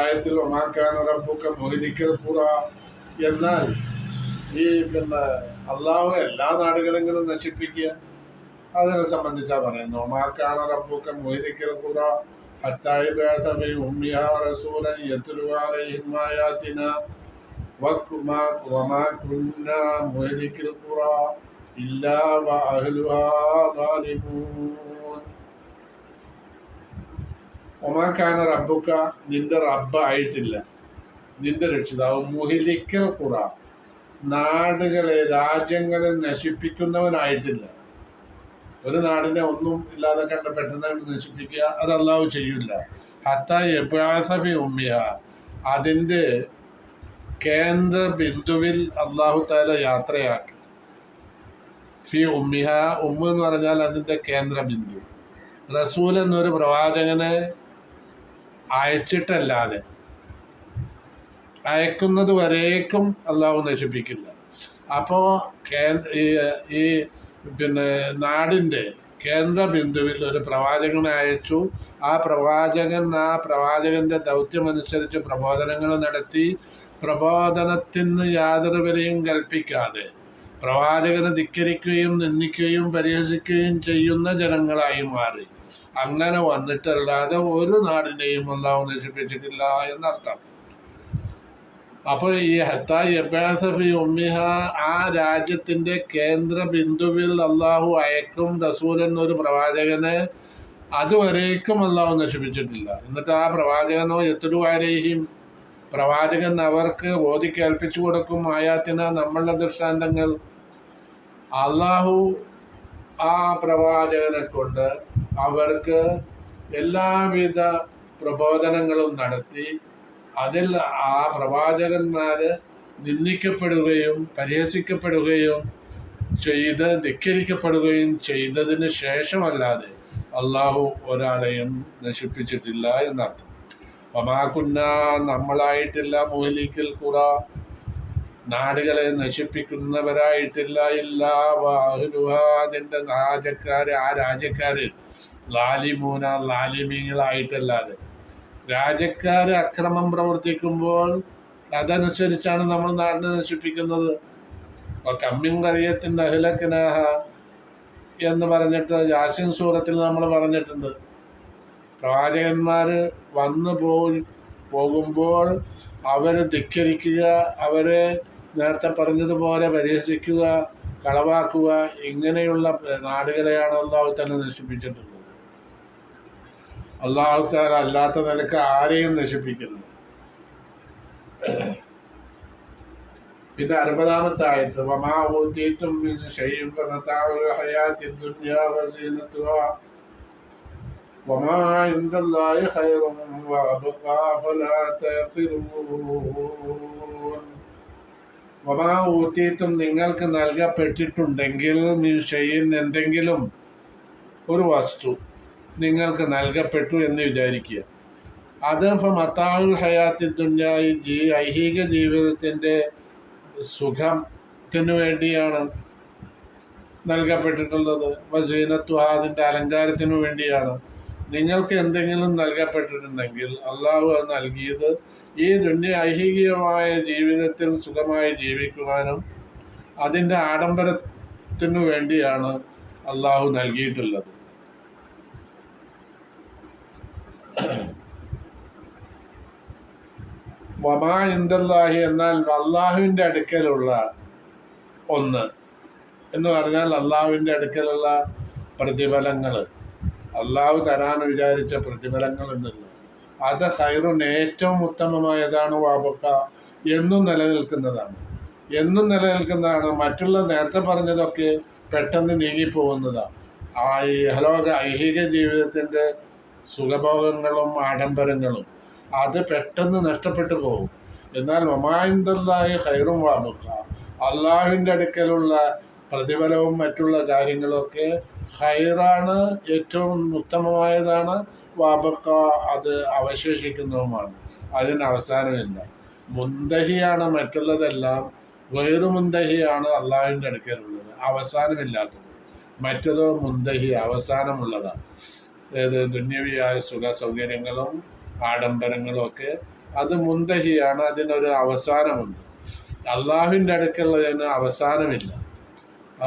ആയത്തിൽ ഒമാക്കാന റബ്ബുക മുഹ്ലിക്കൽ ഖുറ, എന്നാൽ ഈ പിന്നെ അള്ളാഹു എല്ലാ നാടുകളെങ്കിലും നശിപ്പിക്കുക, അതിനെ സംബന്ധിച്ചാണ് പറയുന്നത്. ഒമാക്കാന റബ്ബുക മുഹ്ലിക്കൽ ഖുറ ഹത്താ യബ്അസ ഫീ ഉമ്മിഹാ റസൂലൻ യത്ലു അലൈഹിം ആയാതിനാ വമാ കുന്നാ മുഹ്ലിക്കൽ ഖുറ ഇല്ലാ വഅഹ്ലുഹാ ളാലിമൂൻ. ഒമാക്കാന റബ്ബുക, നിന്റെ റബ്ബായിട്ടില്ല, നിന്റെ രക്ഷിതാവ് മുഹ്ലിക്കൽ ഖുറ, നാടുകളെ രാജ്യങ്ങളെ നശിപ്പിക്കുന്നവനായിട്ടില്ല. ഒരു നാടിനെ ഒന്നും ഇല്ലാതെ കണ്ട് പെട്ടെന്ന് നശിപ്പിക്കുക, അത് അള്ളാഹു ചെയ്യില്ല. ഹത്താ യബ്അസ ഫീ ഉമ്മിഹാ, അതിൻ്റെ കേന്ദ്ര ബിന്ദുവിൽ അള്ളാഹു തആല യാത്രയാക്കി. ഫി ഉമ്മിഹ, ഉമ്മ എന്ന് പറഞ്ഞാൽ അതിൻ്റെ കേന്ദ്ര ബിന്ദു. റസൂൽ എന്നൊരു പ്രവാചകനെ അയച്ചിട്ടല്ലാതെ അയക്കുന്നത് വരേക്കും അള്ളാഹു നശിപ്പിക്കില്ല. അപ്പോൾ ഈ പിന്നെ നാടിൻ്റെ കേന്ദ്ര ബിന്ദുവിൽ ഒരു പ്രവാചകനെ അയച്ചു. ആ പ്രവാചകൻ്റെ ദൗത്യമനുസരിച്ച് പ്രബോധനങ്ങൾ നടത്തി. പ്രബോധനത്തിന് യാതൊരു വിലയും കൽപ്പിക്കാതെ പ്രവാചകനെ ധിക്കരിക്കുകയും നിന്ദിക്കുകയും പരിഹസിക്കുകയും ചെയ്യുന്ന ജനങ്ങളായി മാറി. അങ്ങനെ വന്നിട്ടല്ലാതെ ഒരു നാടിനെയും അള്ളാഹു നശിപ്പിച്ചിട്ടില്ല എന്നർത്ഥം. അപ്പോൾ ഈ ഹത്താ യബ്അസ ഫീ ഉമ്മിഹ, ആ രാജ്യത്തിൻ്റെ കേന്ദ്ര ബിന്ദുവിൽ അള്ളാഹു അയക്കും റസൂൽ എന്നൊരു പ്രവാചകനെ, അതുവരേക്കും അള്ളാഹു നശിപ്പിച്ചിട്ടില്ല. എന്നിട്ട് ആ പ്രവാചകനോ യത്ലു അലൈഹിം, പ്രവാചകൻ അവർക്ക് ഓതി കേൾപ്പിച്ചു കൊടുക്കും ആയാത്തിന, നമ്മളുടെ ദൃഷ്ടാന്തങ്ങൾ. അള്ളാഹു ആ പ്രവാചകനെ കൊണ്ട് അവർക്ക് എല്ലാവിധ പ്രബോധനങ്ങളും നടത്തി. അതിൽ ആ പ്രവാചകന്മാർ നിന്ദിക്കപ്പെടുകയും പരിഹസിക്കപ്പെടുകയും ധിക്കരിക്കപ്പെടുകയും ചെയ്തതിന് ശേഷമല്ലാതെ അള്ളാഹു ഒരാളെയും നശിപ്പിച്ചിട്ടില്ല എന്നർത്ഥം. വമാകുന്ന, നമ്മളായിട്ടില്ല, മുഹ്ലിക്കൽ ഖുറ, നാടുകളെ നശിപ്പിക്കുന്നവരായിട്ടില്ല, ഇല്ലാ വഅഹ്ലുഹാ, അതിൻ്റെ രാജ്യക്കാർ, ആ രാജ്യക്കാർ ലാലിമൂന, ലാലിമീങ്ങളായിട്ടല്ലാതെ. രാജ്യക്കാർ അക്രമം പ്രവർത്തിക്കുമ്പോൾ അതനുസരിച്ചാണ് നമ്മൾ നാടിനെ നശിപ്പിക്കുന്നത്. കമ്മിൻ ഖറിയത്തിൻ്റെ അഹ്ലക്നാഹ എന്ന് പറഞ്ഞിട്ട് യാസീൻ സൂറത്തിൽ നമ്മൾ പറഞ്ഞിട്ടുണ്ട്. പ്രവാചകന്മാർ വന്നു പോകുമ്പോൾ അവരെ ധിക്കരിക്കുക, അവരെ നേരത്തെ പറഞ്ഞതുപോലെ പരിഹസിക്കുക, കളവാക്കുക, ഇങ്ങനെയുള്ള നാടുകളെയാണ് അള്ളാഹു തആല നശിപ്പിച്ചിട്ടുള്ളത്. അള്ളാഹു തആല അല്ലാത്ത നിലക്ക് ആരെയും നശിപ്പിക്കുന്നു. പിന്നെ 60-ാമത്തെ ആയത്ത്, വമാ ഊതീതും മിൻ ശൈഇൻ ഫമതാഉൽ ഹയാത്തിദ് ദുനിയാ വസീനതുഹാ വമാ ഇൻദല്ലാഹി ഖൈറുൻ വഅബ്ഖാ ഫലാ തഖിറൂൻ. വമാ ഊതീതും, നിങ്ങൾക്ക് നൽകപ്പെട്ടിട്ടുണ്ടെങ്കിൽ, മിൻ ശൈഇൻ, എന്തെങ്കിലും ഒരു വസ്തു നിങ്ങൾക്ക് നൽകപ്പെട്ടു എന്ന് വിചാരിക്കുക. അത് ഫമതാഉൽ ഹയാത്തിദ് ദുനിയാ, ഐഹിക ജീവിതത്തിൻ്റെ സുഖത്തിന് വേണ്ടിയാണ് നൽകപ്പെട്ടിട്ടുള്ളത്. വസീനത്തുഹാ, അതിൻ്റെ അലങ്കാരത്തിന് വേണ്ടിയാണ്. നിങ്ങൾക്ക് എന്തെങ്കിലും നൽകപ്പെട്ടിട്ടുണ്ടെങ്കിൽ അള്ളാഹു അത് നൽകിയത് ഈ ഐഹികമായ ജീവിതത്തിൽ സുഖമായി ജീവിക്കുവാനും അതിൻ്റെ ആഡംബരത്തിനു വേണ്ടിയാണ് അള്ളാഹു നൽകിയിട്ടുള്ളത്. വമാ ഇൻദല്ലാഹി, എന്നാൽ അള്ളാഹുവിൻ്റെ അടുക്കലുള്ള ഒന്ന് എന്ന് പറഞ്ഞാൽ അള്ളാഹുവിൻ്റെ അടുക്കലുള്ള പ്രതിഫലങ്ങൾ, അള്ളാഹു തരാൻ വിചാരിച്ച പ്രതിഫലങ്ങളുണ്ടല്ലോ, അത് ഖൈറുൻ, ഏറ്റവും ഉത്തമമായതാണ്, വഅബ്ഖ, എന്നും നിലനിൽക്കുന്നതാണ്. മറ്റുള്ള നേരത്തെ പറഞ്ഞതൊക്കെ പെട്ടെന്ന് നീങ്ങിപ്പോകുന്നതാണ്. ആ ഐഹിക ജീവിതത്തിൻ്റെ സുഖഭോഗങ്ങളും ആഡംബരങ്ങളും അത് പെട്ടെന്ന് നഷ്ടപ്പെട്ടു പോകും. എന്നാൽ വമാഇൻദല്ലാഹി ഖൈറും വഅബ്ഖ, അള്ളാഹുവിൻ്റെ അടുക്കലുള്ള പ്രതിഫലവും മറ്റുള്ള കാര്യങ്ങളൊക്കെ ഖൈറാണ്, ഏറ്റവും ഉത്തമമായതാണ്. വഅബ്ഖ, അത് അവശേഷിക്കുന്നതുമാണ്, അതിന് അവസാനമില്ല. മുന്തഹിയാണ് മറ്റുള്ളതെല്ലാം, ഗൈറു മുന്തഹിയാണ് അള്ളാഹുവിൻ്റെ അടുക്കലുള്ളത്, അവസാനമില്ലാത്തത്. മറ്റതോ മുന്തഹി, അവസാനമുള്ളതാണ്. അതായത് ദുന്യവിയായ സുഖ സൗകര്യങ്ങളും ആഡംബരങ്ങളും ഒക്കെ അത് മുന്തഹിയാണ്, അതിനൊരു അവസാനമുണ്ട്. അള്ളാഹുവിൻ്റെ അടുക്കുള്ളതിന് അവസാനമില്ല.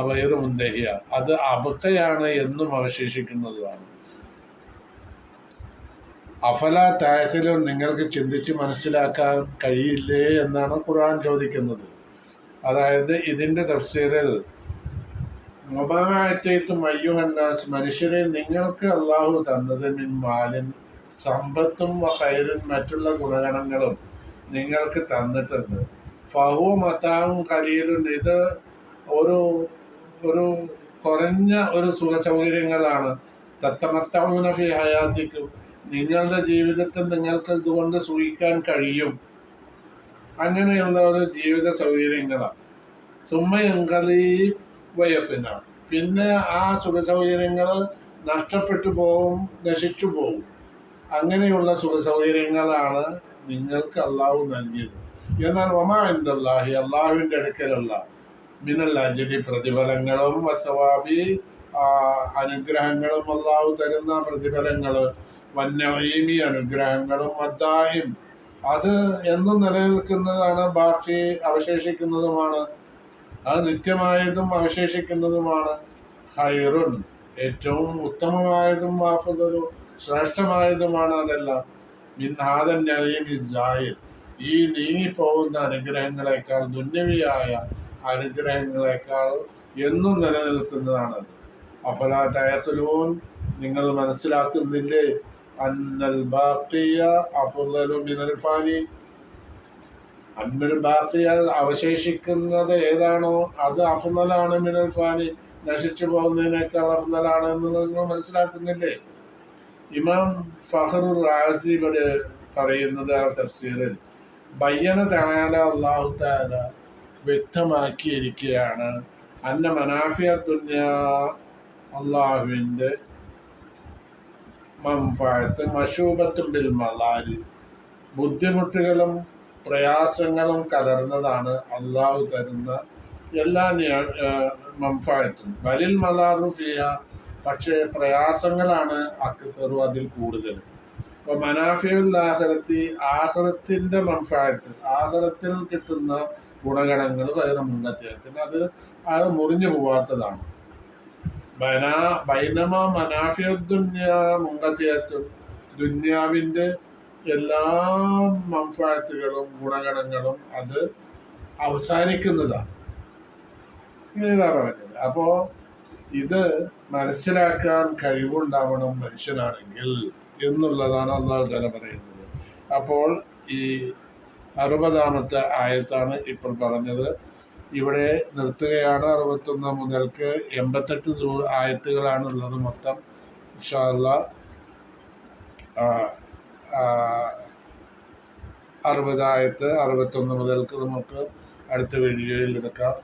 ഗൈറു മുന്തഹിയ, അത് അബ്ഖയാണ്, എന്നും അവശേഷിക്കുന്നതാണ്. അഫല തഅഖിലൂൻ, നിങ്ങൾക്ക് ചിന്തിച്ച് മനസ്സിലാക്കാൻ കഴിയില്ലേ എന്നാണ് ഖുർആൻ ചോദിക്കുന്നത്. അതായത് ഇതിൻ്റെ തഫ്സീറിൽ വമാ ആതൈതും അയ്യുഹന്നാസ്, മനുഷ്യരെ നിങ്ങൾക്ക് അള്ളാഹു തന്നത് മിൻ മാലിൻ, സമ്പത്തും ഖൈറിൻ, മറ്റുള്ള ഗുണഗണങ്ങളും നിങ്ങൾക്ക് തന്നിട്ടുണ്ട്. ഫഹുവ മതാഉൻ ഖലീലുൻ, ഇത് ഒരു ഒരു കുറഞ്ഞ ഒരു സുഖ സൗകര്യങ്ങളാണ്. തത്തമത്തഊന ഫി ഹയാത്തിക്കും, നിങ്ങളുടെ ജീവിതത്തിൽ നിങ്ങൾക്ക് ഇതുകൊണ്ട് സുഖിക്കാൻ കഴിയും, അങ്ങനെയുള്ള ഒരു ജീവിത സൗകര്യങ്ങളാണ്. സുമ്മയങ്കലി വയഫിന, പിന്നെ ആ സുഖ സൗകര്യങ്ങൾ നഷ്ടപ്പെട്ടു പോവും, നശിച്ചു പോവും. അങ്ങനെയുള്ള സുഖ സൗകര്യങ്ങളാണ് നിങ്ങൾക്ക് അള്ളാഹു നൽകിയത്. എന്നാൽ വമാ ഇൻദല്ലാഹി, അള്ളാഹുവിൻ്റെ അടുക്കലുള്ള മിനൽ അജ്രി, പ്രതിഫലങ്ങളും വസവാബി, അനുഗ്രഹങ്ങളും, അള്ളാഹു തരുന്ന പ്രതിഫലങ്ങൾ, വന്നഈമി, അനുഗ്രഹങ്ങളും, മദ്ദാഹിം, അത് എന്നും നിലനിൽക്കുന്നതാണ്, ബാക്കി അവശേഷിക്കുന്നതുമാണ്, അത് നിത്യമായതും അവശേഷിക്കുന്നതുമാണ്. ഖൈറുൻ, ഏറ്റവും ഉത്തമമായതും, വാഫദലു, ശ്രേഷ്ഠമായതുമാണ് അതെല്ലാം. മിൻ ഹാദൻ നഈമി സാഹിർ, ഈ നീങ്ങിപ്പോകുന്ന അനുഗ്രഹങ്ങളെക്കാൾ, ദുന്യവിയായ അനുഗ്രഹങ്ങളെക്കാൾ എന്നും നിലനിൽക്കുന്നതാണത്. അഫലാ തഅഖിലൂൻ, നിങ്ങൾ മനസ്സിലാക്കുന്നില്ലേ? അന്നൽ ബാഖിയ അഫ്ളലു മിനൽ ഫാനി, അന്നൽ ബാഖിയ, അവശേഷിക്കുന്നത് ഏതാണോ അത് അഫ്ളലാണ്, മിനൽ ഫാനി, നശിച്ചു പോകുന്നതിനേക്കാൾ അഫ്ളലാണ് എന്ന് നിങ്ങൾ മനസ്സിലാക്കുന്നില്ലേ? ഇമാം ഫഖ്റുർ റാസി ഇവിടെ പറയുന്നത് ആ തഫ്സീറിൽ, ബയ്യന തആല, അല്ലാഹു തആല വ്യക്തമാക്കിയിരിക്കുകയാണ്, അന്ന മനാഫിയ ദുനിയ, അള്ളാഹുവിൻ്റെ മൻഫഅത്ത് മശൂബത്തും ബിൽ മലാരി, ബുദ്ധിമുട്ടുകളും പ്രയാസങ്ങളും കലർന്നതാണ് അള്ളാഹു തരുന്ന എല്ലാ മൻഫഅത്തും. ബലിൽ മലാറു ഫിഹ, പക്ഷേ പ്രയാസങ്ങളാണ് അക്സറു, അതിൽ കൂടുതൽ. അപ്പോൾ മനാഫിയുൽ ആഖിറത്തി, ആഖിറത്തിൻ്റെ മൻഫഅത്ത്, ആഖിറത്തിൽ കിട്ടുന്ന ഗുണഗണങ്ങൾ ഖൈറു മുൻകത്തിയത്തിന്, അത് മുറിഞ്ഞു പോവാത്തതാണ്. ബൈനമ മനാഫിയുദ്ദുന്യ മുൻകത്തിയത്തും, ദുന്യാവിൻ്റെ എല്ലാ മൻഫഅത്തുകളും ഗുണഗണങ്ങളും അത് അവസാനിക്കുന്നതാണ്. ഇതാ പറഞ്ഞത്. അപ്പോൾ ഇത് മനസ്സിലാക്കാൻ കഴിവുണ്ടാവണം മനുഷ്യനാണെങ്കിൽ എന്നുള്ളതാണ് അല്ലാഹു തആല പറയുന്നത്. അപ്പോൾ ഈ 60-ാമത്തെ ആയത്താണ് ഇപ്പോൾ പറഞ്ഞത്. ഇവിടെ നിർത്തുകയാണ്. 61 മുതൽക്ക് 88 ആയത്തുകളാണ് ഉള്ളത് മൊത്തം. ഇൻഷാ അല്ലാഹ് 60 ആയത്ത് 61 മുതൽക്ക് നമുക്ക് അടുത്ത വീഡിയോയിൽ എടുക്കാം.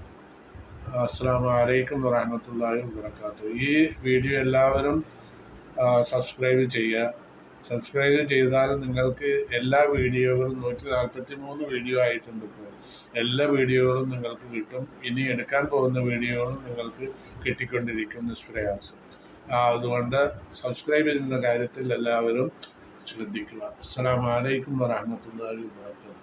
അസ്സലാമു അലൈക്കും വറഹ്മത്തുള്ളാഹി വബറകാതുഹു. ഈ വീഡിയോ എല്ലാവരും സബ്സ്ക്രൈബ് ചെയ്യുക. സബ്സ്ക്രൈബ് ചെയ്താൽ നിങ്ങൾക്ക് എല്ലാ വീഡിയോകളും 143 വീഡിയോ ആയിട്ടുണ്ട് ഇപ്പോൾ. എല്ലാ വീഡിയോകളും നിങ്ങൾക്ക് കിട്ടും. ഇനി എടുക്കാൻ പോകുന്ന വീഡിയോകളും നിങ്ങൾക്ക് കിട്ടിക്കൊണ്ടിരിക്കും നിഷ്പ്രയാസം. അതുകൊണ്ട് സബ്സ്ക്രൈബ് ചെയ്യുന്ന കാര്യത്തിൽ എല്ലാവരും ശ്രദ്ധിക്കുക. അസ്സലാമു അലൈക്കും വറഹ്മത്തുള്ളാഹി വബറകാതുഹു.